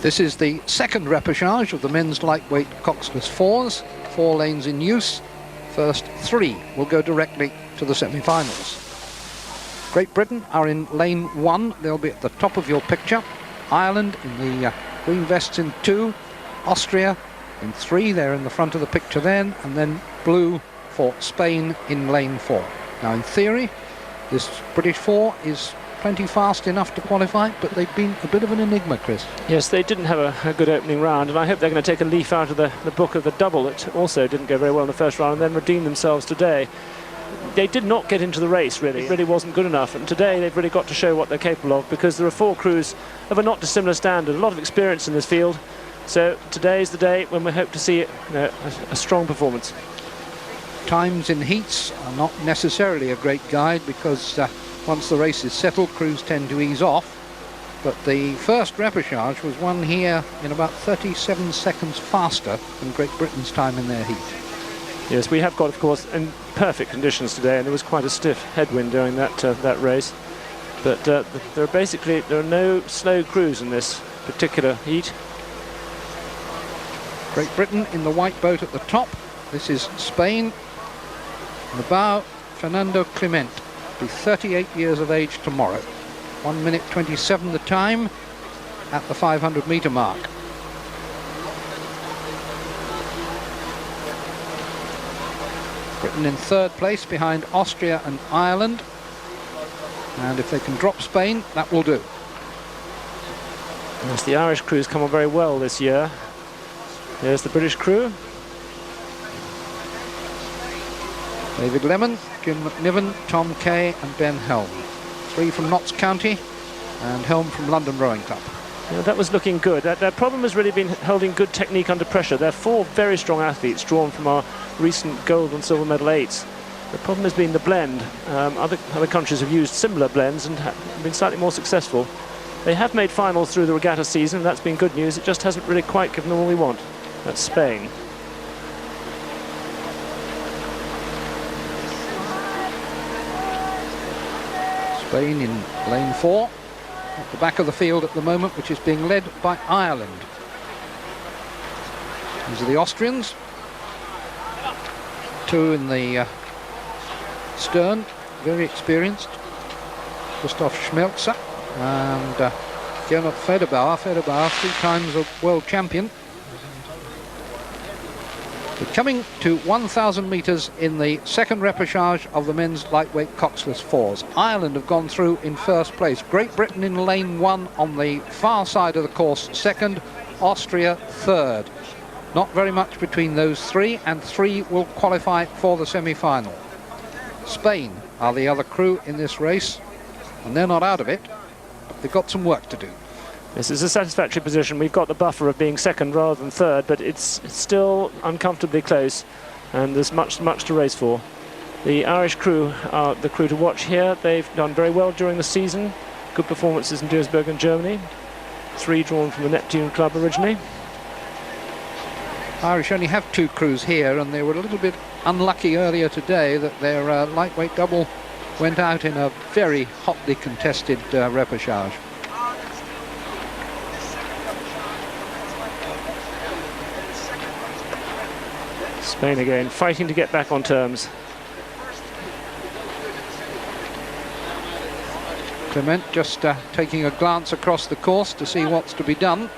This is the second repechage of the men's lightweight coxless fours. 4 lanes in use. First 3 will go directly to the semi-finals. Great Britain are in lane 1. They'll be at the top of your picture. Ireland in the green vests in 2. Austria in 3. They're in the front of the picture then. And then blue for Spain in lane 4. Now, in theory, this British 4 is plenty fast enough to qualify, but they've been a bit of an enigma, Chris. Yes, they didn't have a good opening round, and I hope they're going to take a leaf out of the book of the double that also didn't go very well in the first round and then redeem themselves today. They did not get into the race, really. It really wasn't good enough, and today they've really got to show what they're capable of, because there are 4 crews of a not dissimilar standard, a lot of experience in this field. So today's the day when we hope to see a strong performance. Times in heats are not necessarily a great guide, because once the race is settled, crews tend to ease off. But the first repechage was won here in about 37 seconds faster than Great Britain's time in their heat. Yes, we have got, of course, in perfect conditions today, and there was quite a stiff headwind during that race. But there are no slow crews in this particular heat. Great Britain in the white boat at the top. This is Spain. In the bow, Fernando Clement, be 38 years of age tomorrow. 1 minute 27 the time at the 500-meter mark. Britain in 3rd place behind Austria and Ireland. And if they can drop Spain, that will do. Yes, the Irish crew's come on very well this year. There's the British crew. David Lemon, Jim McNiven, Tom Kay and Ben Helm. 3 from Notts County and Helm from London Rowing Club. Yeah, that was looking good. Their problem has really been holding good technique under pressure. They're 4 very strong athletes drawn from our recent gold and silver medal 8s. The problem has been the blend. Other countries have used similar blends and been slightly more successful. They have made finals through the regatta season. That's been good news. It just hasn't really quite given them all we want. That's Spain. Spain in lane 4, at the back of the field at the moment, which is being led by Ireland. These are the Austrians. 2 in the stern, very experienced. Christoph Schmelzer and Gernot Federbauer. Federbauer, 3 times a world champion. We're coming to 1,000 metres in the second repechage of the men's lightweight coxless fours. Ireland have gone through in 1st place. Great Britain in lane 1 on the far side of the course 2nd. Austria 3rd. Not very much between those 3, and 3 will qualify for the semi-final. Spain are the other crew in this race, and they're not out of it, but they've got some work to do. This is a satisfactory position. We've got the buffer of being 2nd rather than 3rd, but it's still uncomfortably close, and there's much to race for. The Irish crew are the crew to watch here. They've done very well during the season. Good performances in Duisburg and Germany. 3 drawn from the Neptune Club originally. Irish only have 2 crews here, and they were a little bit unlucky earlier today that their lightweight double went out in a very hotly contested repechage. Spain again, fighting to get back on terms. Clement just taking a glance across the course to see what's to be done.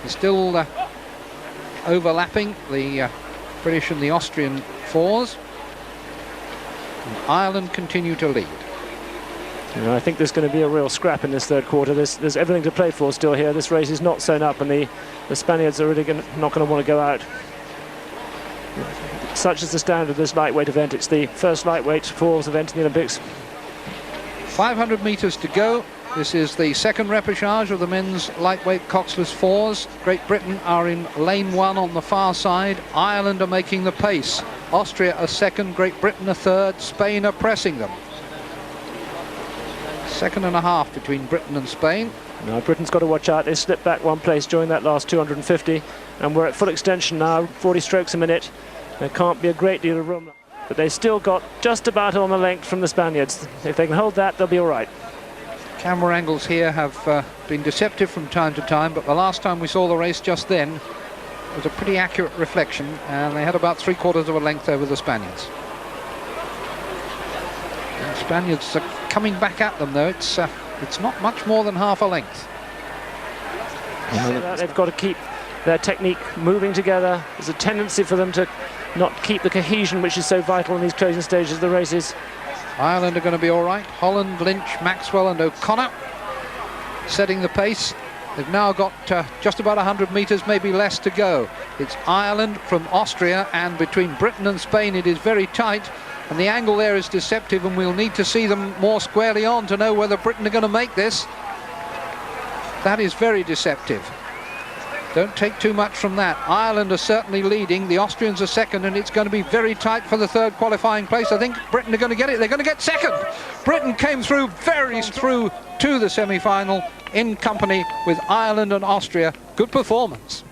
He's still overlapping the British and the Austrian fours. And Ireland continue to lead. I think there's going to be a real scrap in this 3rd quarter. There's everything to play for still here. This race is not sewn up, and the Spaniards are really not going to want to go out. Such is the standard of this lightweight event. It's the first lightweight fours event in the Olympics. 500 metres to go. This is the second repechage of the men's lightweight coxless fours. Great Britain are in lane 1 on the far side. Ireland are making the pace. Austria are 2nd, Great Britain are 3rd. Spain are pressing them. 2.5 seconds between Britain and Spain. Now Britain's got to watch out. They slipped back 1 place during that last 250, and we're at full extension now, 40 strokes a minute. There can't be a great deal of room, but they still got just about on the length from the Spaniards. If they can hold that, they'll be all right. Camera angles here have been deceptive from time to time, but the last time we saw the race just then was a pretty accurate reflection, and they had about 3/4 of a length over the Spaniards. The Spaniards are coming back at them, though. It's not much more than half a length. They've got to keep their technique moving together. There's a tendency for them to not keep the cohesion, which is so vital in these closing stages of the races. Ireland are going to be all right. Holland, Lynch, Maxwell and O'Connor setting the pace. They've now got just about 100 metres, maybe less to go. It's Ireland from Austria, and between Britain and Spain it is very tight, and the angle there is deceptive, and we'll need to see them more squarely on to know whether Britain are going to make this. That is very deceptive. Don't take too much from that. Ireland are certainly leading, the Austrians are second, and it's going to be very tight for the third qualifying place. I think Britain are going to get it. They're going to get second. Britain came through to the semi-final in company with Ireland and Austria. Good performance.